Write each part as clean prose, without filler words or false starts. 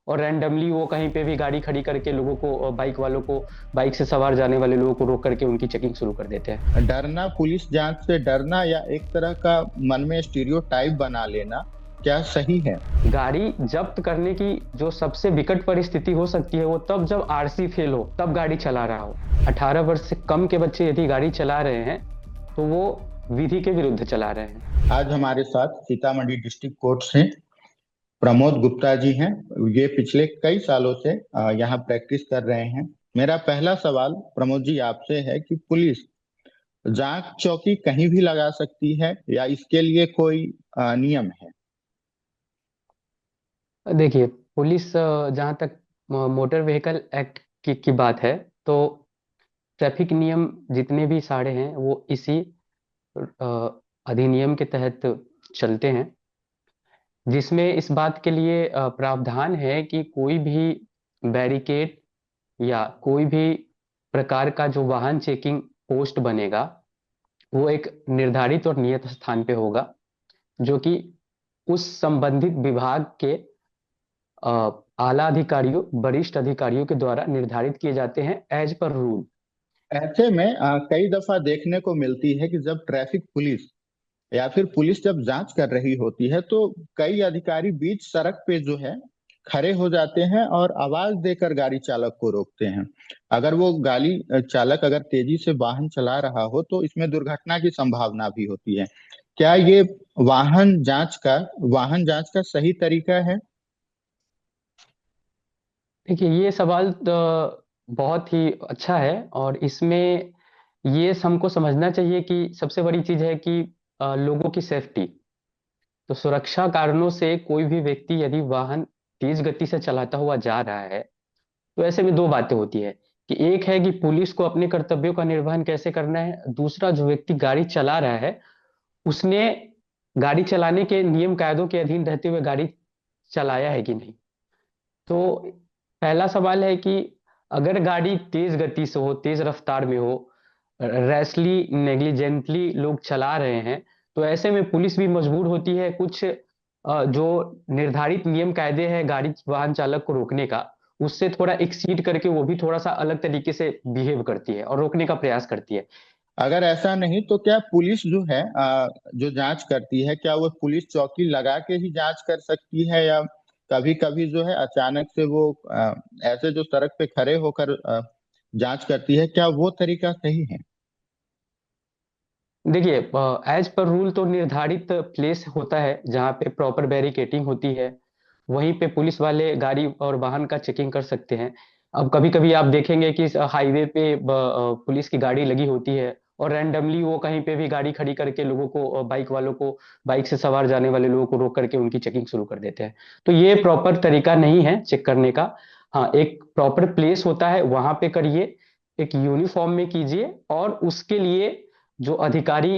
और रैंडमली वो कहीं पे भी गाड़ी खड़ी करके लोगों को, बाइक वालों को, बाइक से सवार जाने वाले लोगों को रोक करके उनकी चेकिंग शुरू कर देते हैं। डरना, पुलिस जांच से डरना या एक तरह का मन में स्टीरियोटाइप बना लेना, क्या सही है? गाड़ी जब्त करने की जो सबसे विकट परिस्थिति हो सकती है वो तब जब आरसी फेल हो, तब गाड़ी चला रहा हो। 18 वर्ष से कम के बच्चे यदि गाड़ी चला रहे हैं तो वो विधि के विरुद्ध चला रहे हैं। आज हमारे साथ सीतामढ़ी डिस्ट्रिक्ट कोर्ट से प्रमोद गुप्ता जी हैं। ये पिछले कई सालों से यहाँ प्रैक्टिस कर रहे हैं। मेरा पहला सवाल प्रमोद जी आपसे है कि पुलिस जांच चौकी कहीं भी लगा सकती है या इसके लिए कोई नियम है? देखिए, पुलिस जहाँ तक मोटर व्हीकल एक्ट की बात है, तो ट्रैफिक नियम जितने भी सारे हैं वो इसी अधिनियम के तहत चलते हैं, जिसमें इस बात के लिए प्रावधान है कि कोई भी बैरिकेड या कोई भी प्रकार का जो वाहन चेकिंग पोस्ट बनेगा वो एक निर्धारित और नियत स्थान पे होगा, जो कि उस संबंधित विभाग के आला अधिकारियों, वरिष्ठ अधिकारियों के द्वारा निर्धारित किए जाते हैं एज पर रूल। ऐसे में कई दफा देखने को मिलती है कि जब ट्रैफिक पुलिस या फिर पुलिस जब जांच कर रही होती है तो कई अधिकारी बीच सड़क पे जो है खड़े हो जाते हैं और आवाज देकर गाड़ी चालक को रोकते हैं। अगर वो गाड़ी चालक अगर तेजी से वाहन चला रहा हो तो इसमें दुर्घटना की संभावना भी होती है। क्या ये वाहन जांच का वाहन जांच का सही तरीका है? देखिए, ये सवाल तो बहुत ही अच्छा है, और इसमें ये हमको समझना चाहिए कि सबसे बड़ी चीज है कि लोगों की सेफ्टी। तो सुरक्षा कारणों से कोई भी व्यक्ति यदि वाहन तेज गति से चलाता हुआ जा रहा है, तो ऐसे में दो बातें होती है कि एक है कि पुलिस को अपने कर्तव्यों का निर्वहन कैसे करना है, दूसरा जो व्यक्ति गाड़ी चला रहा है उसने गाड़ी चलाने के नियम कायदों के अधीन रहते हुए गाड़ी चलाया है कि नहीं। तो पहला सवाल है कि अगर गाड़ी तेज गति से हो, तेज रफ्तार में हो, रैशली नेग्लिजेंटली लोग चला रहे हैं, तो ऐसे में पुलिस भी मजबूर होती है कुछ जो निर्धारित नियम कायदे हैं गाड़ी वाहन चालक को रोकने का, उससे थोड़ा एक्सीड करके वो भी थोड़ा सा अलग तरीके से बिहेव करती है और रोकने का प्रयास करती है। अगर ऐसा नहीं तो क्या पुलिस जो है जो जांच करती है, क्या वो पुलिस चौकी लगा के ही जांच कर सकती है या कभी कभी जो है अचानक से वो ऐसे जो सड़क पे खड़े होकर जांच करती है, क्या वो तरीका सही है? देखिए, एज पर रूल तो निर्धारित प्लेस होता है जहाँ पे प्रॉपर बैरिकेटिंग होती है, वहीं पे पुलिस वाले गाड़ी और वाहन का चेकिंग कर सकते हैं। अब कभी कभी आप देखेंगे कि हाईवे पे पुलिस की गाड़ी लगी होती है और रैंडमली वो कहीं पे भी गाड़ी खड़ी करके लोगों को, बाइक वालों को, बाइक से सवार जाने वाले लोगों को रोक करके उनकी चेकिंग शुरू कर देते हैं। तो ये प्रॉपर तरीका नहीं है चेक करने का। हाँ, एक प्रॉपर प्लेस होता है, वहां पे करिए, एक यूनिफॉर्म में कीजिए, और उसके लिए जो अधिकारी,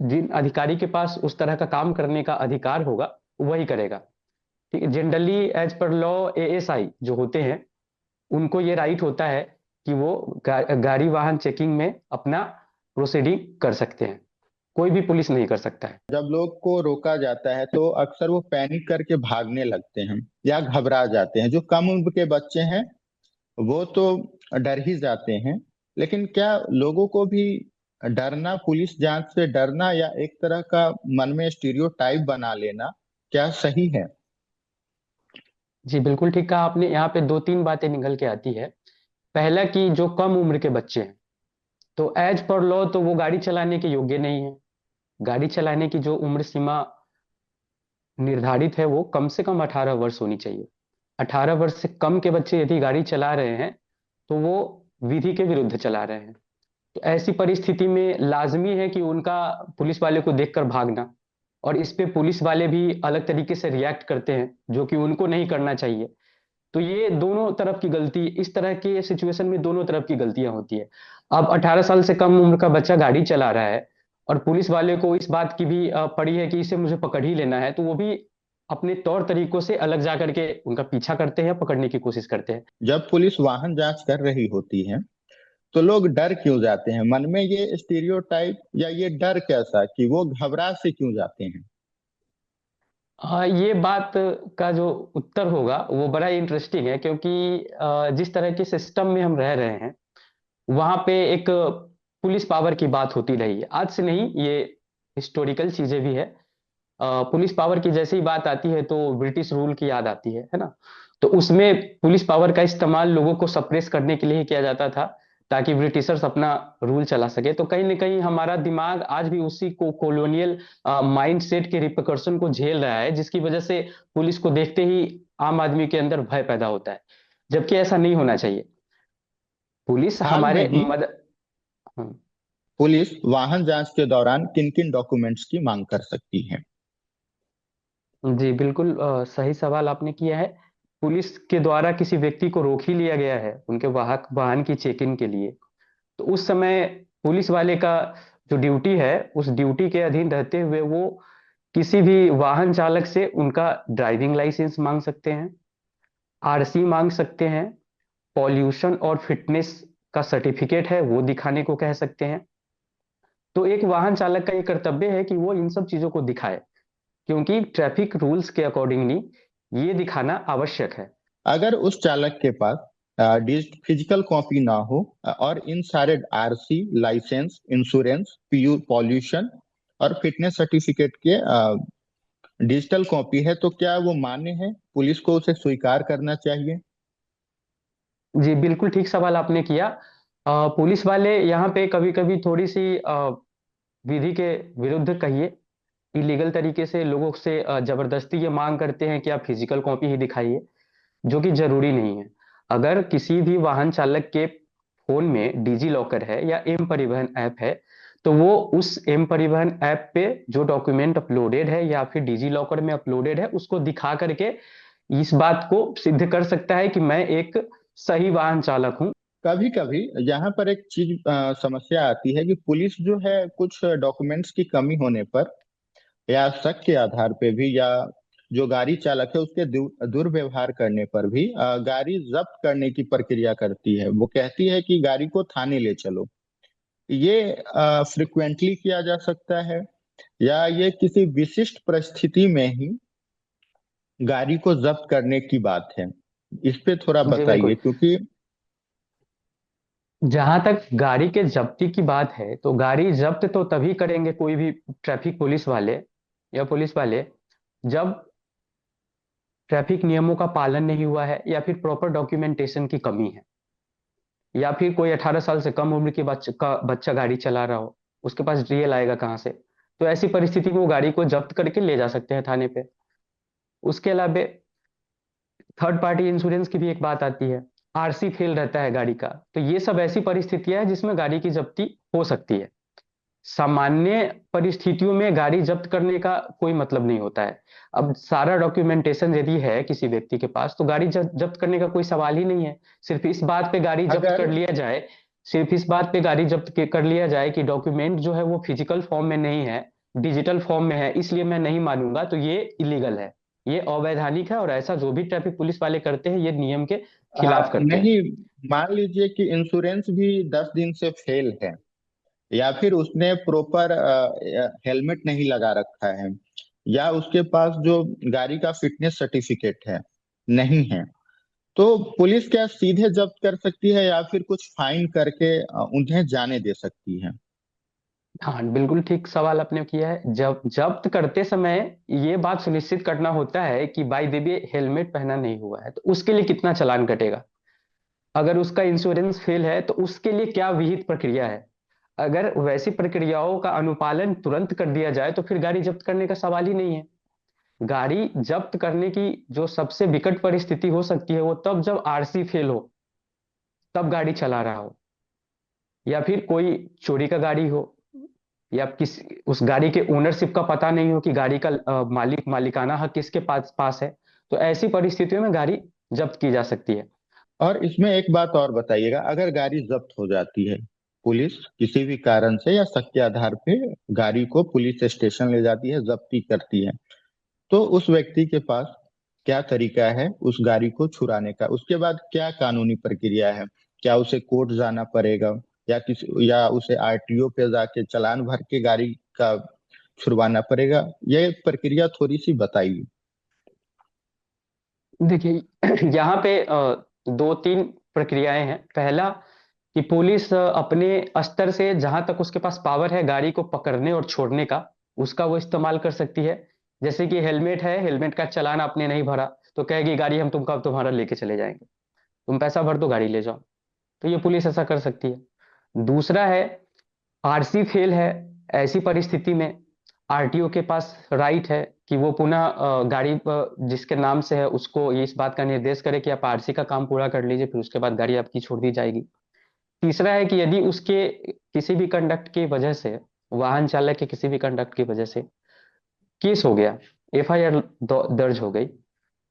जिन अधिकारी के पास उस तरह का काम करने का अधिकार होगा वही करेगा। ठीक है, generally as per law ASI जो होते हैं उनको ये राइट होता है कि वो गाड़ी वाहन चेकिंग में अपना प्रोसीडिंग कर सकते हैं, कोई भी पुलिस नहीं कर सकता है। जब लोग को रोका जाता है तो अक्सर वो पैनिक करके भागने लगते हैं या घबरा जाते हैं। जो कम उम्र के बच्चे हैं वो तो डर ही जाते हैं, लेकिन क्या लोगों को भी डरना, पुलिस जांच से डरना या एक तरह का मन में स्टीरियोटाइप बना लेना, क्या सही है? जी बिल्कुल ठीक कहा आपने। यहाँ पे दो तीन बातें निकल के आती है। पहला कि जो कम उम्र के बच्चे हैं, तो एज पर लॉ तो वो गाड़ी चलाने के योग्य नहीं है। गाड़ी चलाने की जो उम्र सीमा निर्धारित है वो कम से कम 18 वर्ष होनी चाहिए। 18 वर्ष से कम के बच्चे यदि गाड़ी चला रहे हैं तो वो विधि के विरुद्ध चला रहे हैं। तो ऐसी परिस्थिति में लाजमी है कि उनका पुलिस वाले को देखकर भागना, और इस पे पुलिस वाले भी अलग तरीके से रिएक्ट करते हैं जो कि उनको नहीं करना चाहिए। तो ये दोनों तरफ की गलती, इस तरह के सिचुएशन में दोनों तरफ की गलतियां होती है। अब 18 साल से कम उम्र का बच्चा गाड़ी चला रहा है और पुलिस वाले को इस बात की भी पड़ी है कि इसे मुझे पकड़ ही लेना है, तो वो भी अपने तौर तरीकों से अलग जा करके उनका पीछा करते हैं, पकड़ने की कोशिश करते हैं। जब पुलिस वाहन जांच कर रही होती है तो लोग डर क्यों जाते हैं? मन में ये स्टीरियोटाइप या ये डर कैसा कि वो घबरा से क्यों जाते हैं? हाँ, ये बात का जो उत्तर होगा वो बड़ा इंटरेस्टिंग है, क्योंकि जिस तरह के सिस्टम में हम रह रहे हैं वहां पे एक पुलिस पावर की बात होती रही है, आज से नहीं, ये हिस्टोरिकल चीजें भी है। पुलिस पावर की जैसे ही बात आती है तो ब्रिटिश रूल की याद आती है ना। तो उसमें पुलिस पावर का इस्तेमाल लोगों को सप्रेस करने के लिए ही किया जाता था, ताकि ब्रिटिशर्स अपना रूल चला सके। तो कहीं ना कहीं हमारा दिमाग आज भी उसी को कॉलोनियल माइंड सेट के रिpercussion को झेल रहा है, जिसकी वजह से पुलिस को देखते ही आम आदमी के अंदर भय पैदा होता है, जबकि ऐसा नहीं होना चाहिए। पुलिस हाल में हमारे ही मदद। पुलिस वाहन जांच के दौरान किन किन डॉक्यूमेंट्स की मांग कर सकती है? जी बिल्कुल, सही सवाल आपने किया है। पुलिस के द्वारा किसी व्यक्ति को रोक ही लिया गया है उनके वाहक वाहन की चेकिंग के लिए, तो उस समय पुलिस वाले का जो ड्यूटी है, उस ड्यूटी के अधीन रहते हुए वो किसी भी वाहन चालक से उनका ड्राइविंग लाइसेंस मांग सकते हैं, आरसी मांग सकते हैं, पॉल्यूशन और फिटनेस का सर्टिफिकेट है वो दिखाने को कह सकते हैं। तो एक वाहन चालक का ये कर्तव्य है कि वो इन सब चीजों को दिखाए, क्योंकि ट्रैफिक रूल्स के अकॉर्डिंगली ये दिखाना आवश्यक है। अगर उस चालक के पास फिजिकल कॉपी ना हो और इन सारे RC, licence, insurance, PU, pollution और फिटनेस सर्टिफिकेट के डिजिटल कॉपी है, तो क्या वो मान्य है? पुलिस को उसे स्वीकार करना चाहिए? जी बिल्कुल ठीक सवाल आपने किया। पुलिस वाले यहाँ पे कभी कभी थोड़ी सी विधि के विरुद्ध कहिए, इलीगल तरीके से लोगों से जबरदस्ती ये मांग करते हैं कि आप फिजिकल कॉपी ही दिखाइए, जो कि जरूरी नहीं है। अगर किसी भी वाहन चालक के फोन में डिजी लॉकर है या एम परिवहन ऐप है, तो वो उस एम परिवहन ऐप पे जो डॉक्यूमेंट अपलोडेड है या फिर डिजी लॉकर में अपलोडेड है उसको दिखा करके इस बात को सिद्ध कर सकता है कि मैं एक सही वाहन चालक हूं। कभी कभी यहाँ पर एक चीज समस्या आती है कि पुलिस जो है कुछ डॉक्यूमेंट्स की कमी होने पर या शक के आधार पे भी, या जो गाड़ी चालक है उसके दुर्व्यवहार करने पर भी गाड़ी जब्त करने की प्रक्रिया करती है। वो कहती है कि गाड़ी को थाने ले चलो। ये फ्रिक्वेंटली किया जा सकता है, या ये किसी विशिष्ट परिस्थिति में ही गाड़ी को जब्त करने की बात है? इस पे थोड़ा जी बताइए, बिल्कुल। क्योंकि जहां तक गाड़ी के जब्ती की बात है, तो गाड़ी जब्त तो तभी करेंगे कोई भी ट्रैफिक पुलिस वाले या पुलिस वाले, जब ट्रैफिक नियमों का पालन नहीं हुआ है या फिर प्रॉपर डॉक्यूमेंटेशन की कमी है, या फिर कोई 18 साल से कम उम्र के बच्चा गाड़ी चला रहा हो, उसके पास डीएल आएगा कहाँ से। तो ऐसी परिस्थिति में वो गाड़ी को जब्त करके ले जा सकते हैं थाने पे। उसके अलावा थर्ड पार्टी इंश्योरेंस की भी एक बात आती है, आरसी फेल रहता है गाड़ी का, तो ये सब ऐसी परिस्थितियां हैं जिसमें गाड़ी की जब्ती हो सकती है। सामान्य परिस्थितियों में गाड़ी जब्त करने का कोई मतलब नहीं होता है। अब सारा डॉक्यूमेंटेशन यदि है किसी व्यक्ति के पास, तो गाड़ी जब्त करने का कोई सवाल ही नहीं है। सिर्फ इस बात पे गाड़ी जब्त अगर कर लिया जाए, सिर्फ इस बात पे गाड़ी जब्त कर लिया जाए कि डॉक्यूमेंट जो है वो फिजिकल फॉर्म में नहीं है, डिजिटल फॉर्म में है, इसलिए मैं नहीं मानूंगा, तो ये इलीगल है, ये अवैधानिक है, और ऐसा जो भी ट्रैफिक पुलिस वाले करते हैं ये नियम के खिलाफ करते हैं। नहीं, मान लीजिए कि इंश्योरेंस भी 10 दिन से फेल है, या फिर उसने प्रॉपर हेलमेट नहीं लगा रखा है, या उसके पास जो गाड़ी का फिटनेस सर्टिफिकेट है नहीं है, तो पुलिस क्या सीधे जब्त कर सकती है या फिर कुछ फाइन करके उन्हें जाने दे सकती है? हाँ बिल्कुल ठीक सवाल आपने किया है। जब जब्त करते समय ये बात सुनिश्चित करना होता है कि बाय द वे हेलमेट पहना नहीं हुआ है, तो उसके लिए कितना चालान कटेगा। अगर उसका इंश्योरेंस फेल है तो उसके लिए क्या विहित प्रक्रिया है। अगर वैसी प्रक्रियाओं का अनुपालन तुरंत कर दिया जाए तो फिर गाड़ी जब्त करने का सवाल ही नहीं है। गाड़ी जब्त करने की जो सबसे विकट परिस्थिति हो सकती है वो तब जब आरसी फेल हो, तब गाड़ी चला रहा हो, या फिर कोई चोरी का गाड़ी हो, या किसी उस गाड़ी के ओनरशिप का पता नहीं हो कि गाड़ी का मालिकाना हक किसके पास पास है। तो ऐसी परिस्थितियों में गाड़ी जब्त की जा सकती है। और इसमें एक बात और बताइएगा, अगर गाड़ी जब्त हो जाती है, पुलिस किसी भी कारण से या शक के आधार पे गाड़ी को पुलिस स्टेशन ले जाती है, जब्ती करती है, तो उस व्यक्ति के पास क्या तरीका है उस गाड़ी को छुड़ाने का? उसके बाद क्या कानूनी प्रक्रिया है? क्या उसे कोर्ट जाना पड़ेगा, या उसे आरटीओ पे जाके चालान भर के गाड़ी का छुड़वाना पड़ेगा? यह प्रक्रिया थोड़ी सी बताइए। देखिए यहाँ पे दो तीन प्रक्रियाएं हैं। पहला कि पुलिस अपने स्तर से जहां तक उसके पास पावर है गाड़ी को पकड़ने और छोड़ने का, उसका वो इस्तेमाल कर सकती है। जैसे कि हेलमेट है, हेलमेट का चालान आपने नहीं भरा तो कहेगी गाड़ी हम तुमका तुम्हारा लेके चले जाएंगे, तुम पैसा भर दो गाड़ी ले जाओ। तो ये पुलिस ऐसा कर सकती है। दूसरा है आरसी फेल है, ऐसी परिस्थिति में आरटीओ के पास राइट है कि वो पुनः गाड़ी जिसके नाम से है उसको ये इस बात का निर्देश करे कि आप आरसी का काम पूरा कर लीजिए, फिर उसके बाद गाड़ी आपकी छोड़ दी जाएगी। तीसरा है कि यदि उसके किसी भी कंडक्ट की वजह से, वाहन चालक के किसी भी कंडक्ट की वजह से केस हो गया, एफआईआर दर्ज हो गई,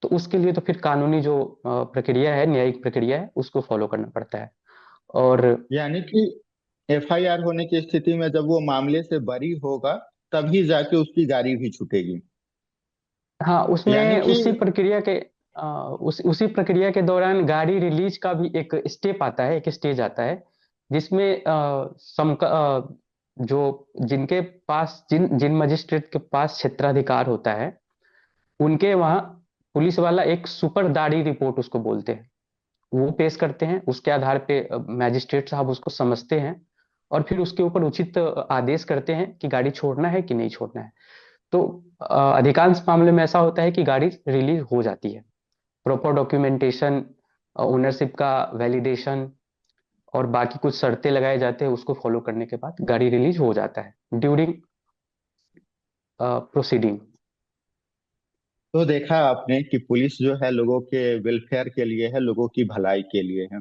तो उसके लिए तो फिर कानूनी जो प्रक्रिया है, न्यायिक प्रक्रिया है, उसको फॉलो करना पड़ता है। और यानी कि एफआईआर होने की स्थिति में जब वो मामले से बरी होगा, तभी जाके उसकी गाड़ी भी छूटेगी। हाँ, यानी उसमें कि उसी प्रक्रिया के उसी प्रक्रिया के दौरान गाड़ी रिलीज का भी एक स्टेप आता है, एक स्टेज आता है, जिसमें जो जिनके पास जिन जिन मजिस्ट्रेट के पास क्षेत्राधिकार होता है, उनके वहाँ पुलिस वाला एक सुपरदाड़ी रिपोर्ट उसको बोलते हैं, वो पेश करते हैं। उसके आधार पे मैजिस्ट्रेट साहब उसको समझते हैं और फिर उसके ऊपर उचित आदेश करते हैं कि गाड़ी छोड़ना है कि नहीं छोड़ना है। तो अधिकांश मामले में ऐसा होता है कि गाड़ी रिलीज हो जाती है। प्रॉपर डॉक्यूमेंटेशन, ओनरशिप का वैलिडेशन और बाकी कुछ शर्तें लगाए जाते हैं, उसको फॉलो करने के बाद गाड़ी रिलीज हो जाता है ड्यूरिंग प्रोसीडिंग। तो देखा आपने कि पुलिस जो है लोगों के वेलफेयर के लिए है, लोगों की भलाई के लिए है।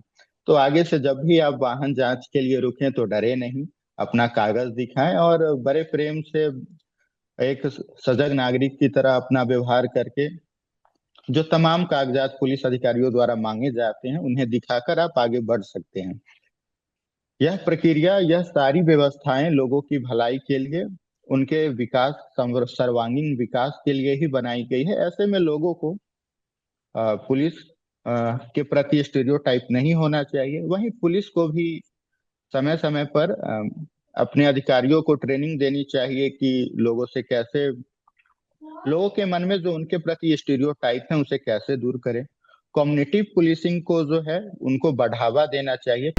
तो आगे से जब भी आप वाहन जांच के लिए रुकें तो डरे नहीं, अपना कागज दिखाएं और बड़े प्रेम से एक सजग नागरिक की तरह अपना व्यवहार करके जो तमाम कागजात पुलिस अधिकारियों द्वारा मांगे जाते हैं उन्हें दिखाकर आप आगे बढ़ सकते हैं। यह प्रक्रिया, यह सारी व्यवस्थाएं लोगों की भलाई के लिए, उनके विकास, सर्वांगीण विकास के लिए ही बनाई गई है। ऐसे में लोगों को पुलिस के प्रति स्टेरियोटाइप नहीं होना चाहिए। वहीं पुलिस को भी समय समय पर अपने अधिकारियों को ट्रेनिंग देनी चाहिए कि लोगों से कैसे, लोगों के मन में जो उनके प्रति स्टीरियोटाइप है उसे कैसे दूर करें। कम्युनिटी पुलिसिंग को जो है उनको बढ़ावा देना चाहिए।